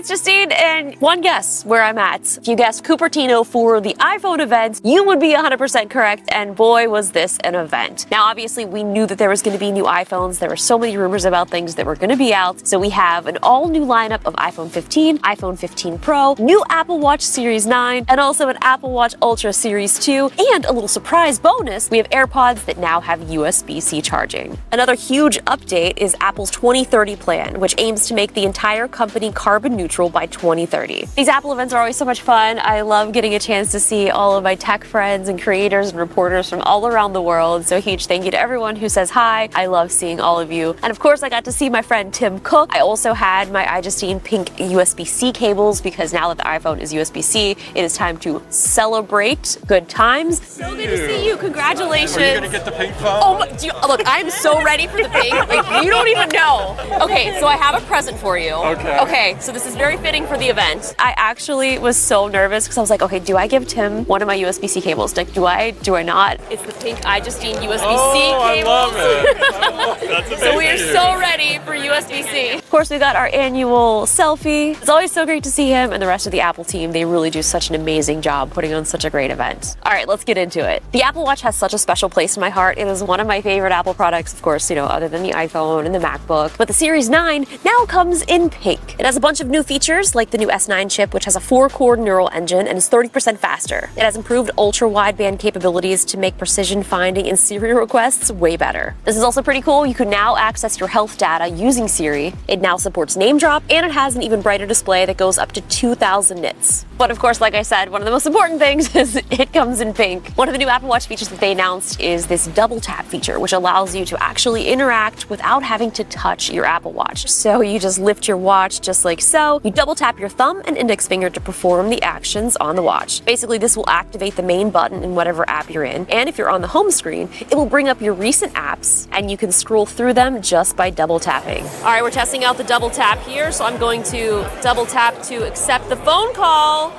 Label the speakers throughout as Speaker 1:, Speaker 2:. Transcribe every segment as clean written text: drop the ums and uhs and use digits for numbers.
Speaker 1: it's Justine, and one guess where I'm at. If you guessed Cupertino for the iPhone event, you would be 100% correct, and boy, was this an event. Now, obviously, we knew that there was going to be new iPhones. There were so many rumors about things that were going to be out, so we have an all-new lineup of iPhone 15, iPhone 15 Pro, new Apple Watch Series 9, and also an Apple Watch Ultra Series 2, and a little surprise bonus, we have AirPods that now have USB-C charging. Another huge update is Apple's 2030 plan, which aims to make the entire company carbon neutral by 2030. These Apple events are always so much fun. I love getting a chance to see all of my tech friends and creators and reporters from all around the world, so a huge thank you to everyone who says hi. I love seeing all of you. And of course, I got to see my friend Tim Cook. I also had my iJustine pink USB-C cables because now that the iPhone is USB-C, it is time to celebrate good times. So good to see you. Congratulations.
Speaker 2: Are you gonna get the pink phone?
Speaker 1: Oh my, look, I'm so ready for the pink. Like, you don't even know. Okay, so I have a present for you. Okay, so this is very fitting for the event. I actually was so nervous because I was like, okay, do I give Tim one of my USB-C cables? Like, do I not? It's the pink iJustine USB-C cable.
Speaker 2: I love it. That's amazing.
Speaker 1: So we are so ready for USB-C. Of course, we got our annual selfie. It's always so great to see him and the rest of the Apple team. They really do such an amazing job putting on such a great event. All right, let's get into it. The Apple Watch has such a special place in my heart. It is one of my favorite Apple products, of course, other than the iPhone and the MacBook. But the Series 9 now comes in pink. It has a bunch of new features like the new S9 chip, which has a 4-core neural engine and is 30% faster. It has improved ultra-wideband capabilities to make precision finding and Siri requests way better. This is also pretty cool. You can now access your health data using Siri. It now supports name drop, and it has an even brighter display that goes up to 2,000 nits. But of course, like I said, one of the most important things is it comes in pink. One of the new Apple Watch features that they announced is this double tap feature, which allows you to actually interact without having to touch your Apple Watch. So you just lift your watch just like so. You double tap your thumb and index finger to perform the actions on the watch. Basically, this will activate the main button in whatever app you're in. And if you're on the home screen, it will bring up your recent apps and you can scroll through them just by double tapping. All right, we're testing out the double tap here. So I'm going to double tap to accept the phone call.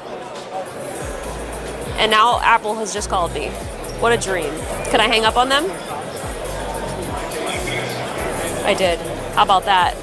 Speaker 1: And now Apple has just called me. What a dream. Can I hang up on them? I did. How about that?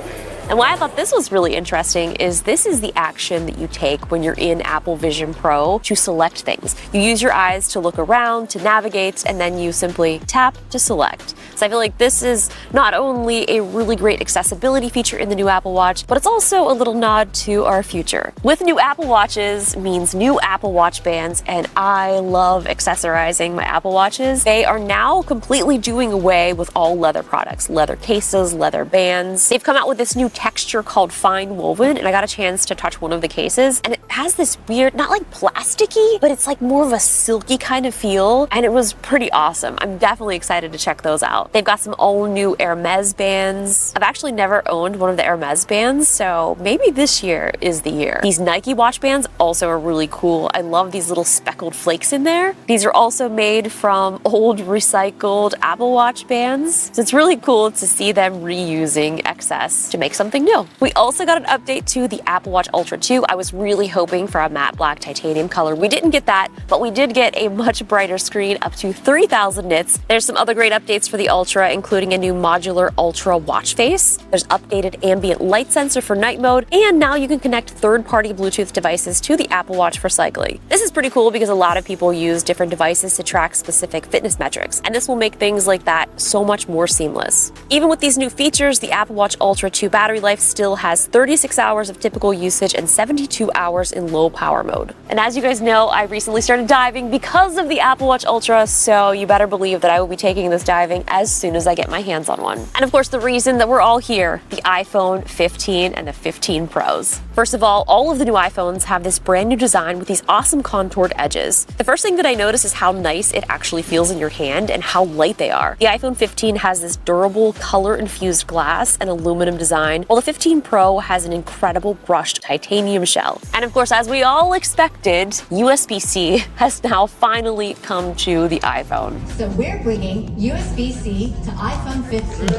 Speaker 1: And why I thought this was really interesting is this is the action that you take when you're in Apple Vision Pro to select things. You use your eyes to look around, to navigate, and then you simply tap to select. So I feel like this is not only a really great accessibility feature in the new Apple Watch, but it's also a little nod to our future. With new Apple Watches means new Apple Watch bands, and I love accessorizing my Apple Watches. They are now completely doing away with all leather products, leather cases, leather bands. They've come out with this new texture called fine woven, and I got a chance to touch one of the cases, and it has this weird, not like plasticky, but it's like more of a silky kind of feel, and it was pretty awesome. I'm definitely excited to check those out. They've got some all new Hermes bands. I've actually never owned one of the Hermes bands, so maybe this year is the year. These Nike watch bands also are really cool. I love these little speckled flakes in there. These are also made from old recycled Apple Watch bands, so it's really cool to see them reusing excess to make something new. We also got an update to the Apple Watch Ultra 2. I was really hoping for a matte black titanium color. We didn't get that, but we did get a much brighter screen up to 3,000 nits. There's some other great updates for the Ultra, including a new modular Ultra watch face. There's updated ambient light sensor for night mode, and now you can connect third-party Bluetooth devices to the Apple Watch for cycling. This is pretty cool because a lot of people use different devices to track specific fitness metrics, and this will make things like that so much more seamless. Even with these new features, the Apple Watch Ultra 2 battery life still has 36 hours of typical usage and 72 hours in low power mode. And as you guys know, I recently started diving because of the Apple Watch Ultra, so you better believe that I will be taking this diving as soon as I get my hands on one. And of course, the reason that we're all here, the iPhone 15 and the 15 Pros. First of all of the new iPhones have this brand new design with these awesome contoured edges. The first thing that I notice is how nice it actually feels in your hand and how light they are. The iPhone 15 has this durable color-infused glass and aluminum design, while the 15 Pro has an incredible brushed titanium shell. And of course, as we all expected, USB-C has now finally come to the iPhone.
Speaker 3: So we're bringing USB-C to iPhone 15.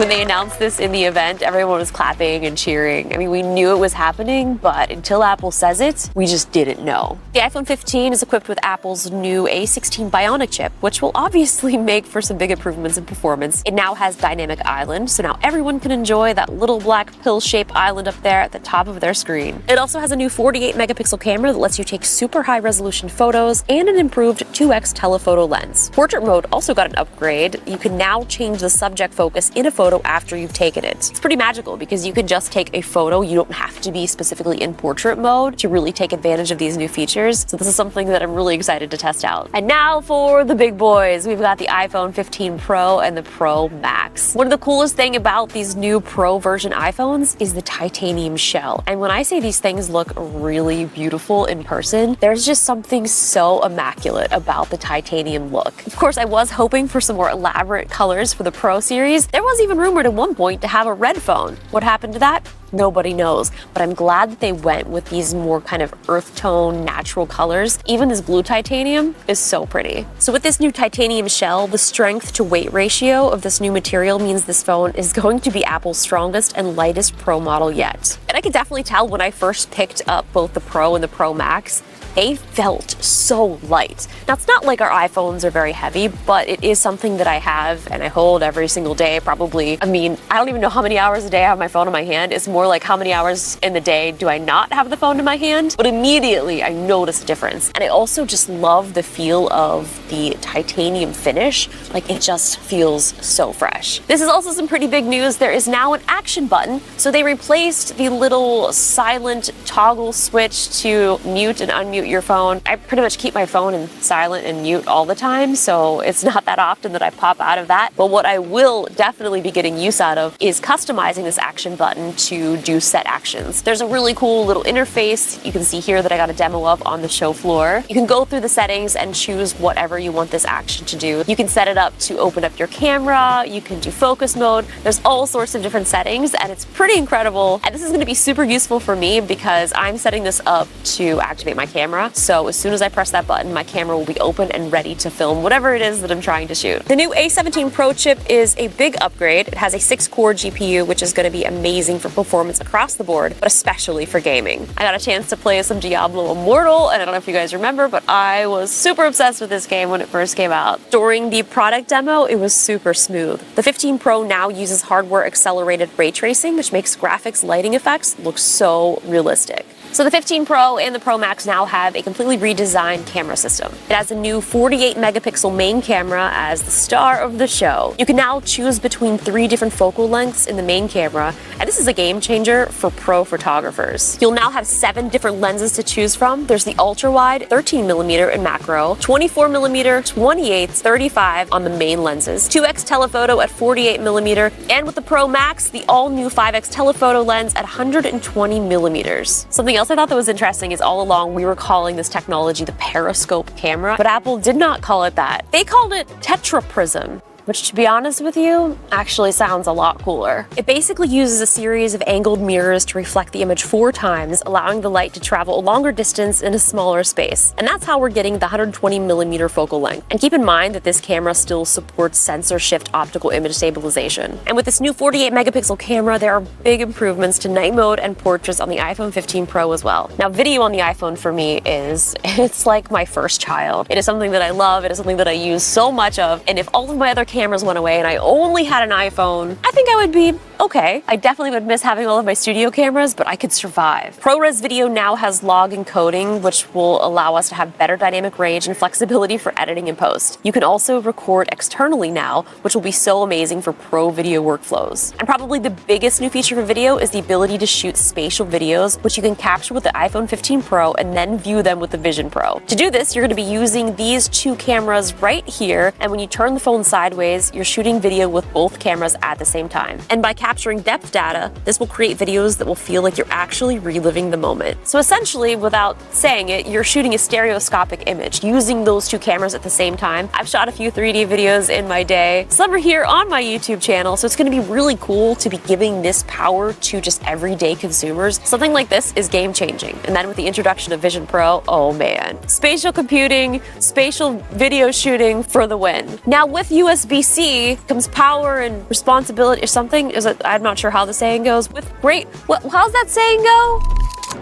Speaker 1: When they announced this in the event, everyone was clapping and cheering. I mean, we knew it was happening, but until Apple says it, we just didn't know. The iPhone 15 is equipped with Apple's new A16 Bionic chip, which will obviously make for some big improvements in performance. It now has Dynamic Island, so now everyone can enjoy that little black pill-shaped island up there at the top of their screen. It also has a new 48-megapixel camera that lets you take super high-resolution photos and an improved 2x telephoto lens. Portrait mode also got an upgrade. You can now change the subject focus in a photo after you've taken it. It's pretty magical because you can just take a photo. You don't have to be specifically in portrait mode to really take advantage of these new features. So this is something that I'm really excited to test out. And now for the big boys. We've got the iPhone 15 Pro and the Pro Max. One of the coolest thing about these new Pro version iPhones is the titanium shell. And when I say these things look really beautiful in person, there's just something so immaculate about the titanium look. Of course, I was hoping for some more elaborate colors for the Pro series. There was even rumored at one point to have a red phone. What happened to that? Nobody knows, but I'm glad that they went with these more kind of earth tone, natural colors. Even this blue titanium is so pretty. So with this new titanium shell, the strength to weight ratio of this new material means this phone is going to be Apple's strongest and lightest Pro model yet. And I could definitely tell when I first picked up both the Pro and the Pro Max, they felt so light. Now, it's not like our iPhones are very heavy, but it is something that I have and I hold every single day, probably. I mean, I don't even know how many hours a day I have my phone in my hand. It's more like how many hours in the day do I not have the phone in my hand? But immediately I notice a difference. And I also just love the feel of the titanium finish. Like, it just feels so fresh. This is also some pretty big news. There is now an action button. So they replaced the little silent toggle switch to mute and unmute your phone. I pretty much keep my phone in silent and mute all the time, so it's not that often that I pop out of that. But what I will definitely be getting use out of is customizing this action button to do set actions. There's a really cool little interface you can see here that I got a demo of on the show floor. You can go through the settings and choose whatever you want this action to do. You can set it up to open up your camera, you can do focus mode. There's all sorts of different settings and it's pretty incredible. And this is going to be super useful for me because I'm setting this up to activate my camera. So as soon as I press that button, my camera will be open and ready to film whatever it is that I'm trying to shoot. The new A17 Pro chip is a big upgrade. It has a 6-core GPU, which is going to be amazing for performance across the board, but especially for gaming. I got a chance to play some Diablo Immortal, and I don't know if you guys remember, but I was super obsessed with this game when it first came out. During the product demo, it was super smooth. The 15 Pro now uses hardware accelerated ray tracing, which makes graphics lighting effects look so realistic. So the 15 Pro and the Pro Max now have a completely redesigned camera system. It has a new 48-megapixel main camera as the star of the show. You can now choose between 3 different focal lengths in the main camera, and this is a game changer for pro photographers. You'll now have 7 different lenses to choose from. There's the ultra-wide, 13mm in macro, 24mm, 28, 35 on the main lenses, 2x telephoto at 48mm, and with the Pro Max, the all-new 5x telephoto lens at 120mm. Something else I thought that was interesting is all along we were calling this technology the periscope camera, but Apple did not call it that. They called it tetraprism, which, to be honest with you, actually sounds a lot cooler. It basically uses a series of angled mirrors to reflect the image 4 times, allowing the light to travel a longer distance in a smaller space. And that's how we're getting the 120mm focal length. And keep in mind that this camera still supports sensor shift optical image stabilization. And with this new 48-megapixel camera, there are big improvements to night mode and portraits on the iPhone 15 Pro as well. Now, video on the iPhone for me it's like my first child. It is something that I love, it is something that I use so much of, and if all of my other cameras went away and I only had an iPhone, I think I would be okay. I definitely would miss having all of my studio cameras, but I could survive. ProRes Video now has log encoding, which will allow us to have better dynamic range and flexibility for editing and post. You can also record externally now, which will be so amazing for pro video workflows. And probably the biggest new feature for video is the ability to shoot spatial videos, which you can capture with the iPhone 15 Pro and then view them with the Vision Pro. To do this, you're going to be using these 2 cameras right here, and when you turn the phone sideways, you're shooting video with both cameras at the same time. And by capturing capturing depth data, this will create videos that will feel like you're actually reliving the moment. So essentially, without saying it, you're shooting a stereoscopic image using those two cameras at the same time. I've shot a few 3D videos in my day. Some are here on my YouTube channel, so it's going to be really cool to be giving this power to just everyday consumers. Something like this is game changing. And then with the introduction of Vision Pro, oh man. Spatial computing, spatial video shooting for the win. Now with USB-C comes power and responsibility or something. I'm not sure how the saying goes. How's that saying go?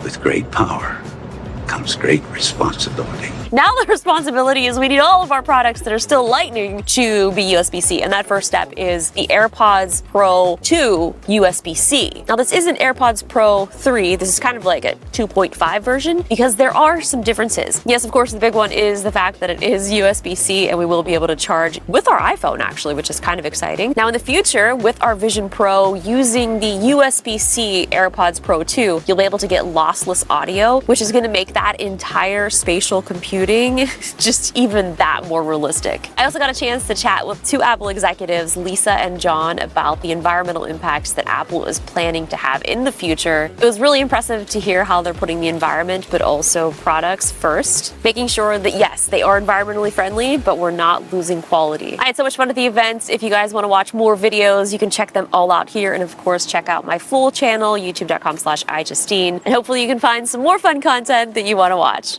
Speaker 3: With great power comes great responsibility.
Speaker 1: Now the responsibility is we need all of our products that are still Lightning to be USB-C, and that first step is the AirPods Pro 2 USB-C. Now this isn't AirPods Pro 3, this is kind of like a 2.5 version because there are some differences. Yes, of course, the big one is the fact that it is USB-C and we will be able to charge with our iPhone actually, which is kind of exciting. Now in the future, with our Vision Pro using the USB-C AirPods Pro 2, you'll be able to get lossless audio, which is going to make that entire spatial computing just even that more realistic. I also got a chance to chat with two Apple executives, Lisa and John, about the environmental impacts that Apple is planning to have in the future. It was really impressive to hear how they're putting the environment, but also products first, making sure that yes, they are environmentally friendly, but we're not losing quality. I had so much fun at the event. If you guys want to watch more videos, you can check them all out here. And of course, check out my full channel, youtube.com/iJustine. And hopefully you can find some more fun content that you want to watch.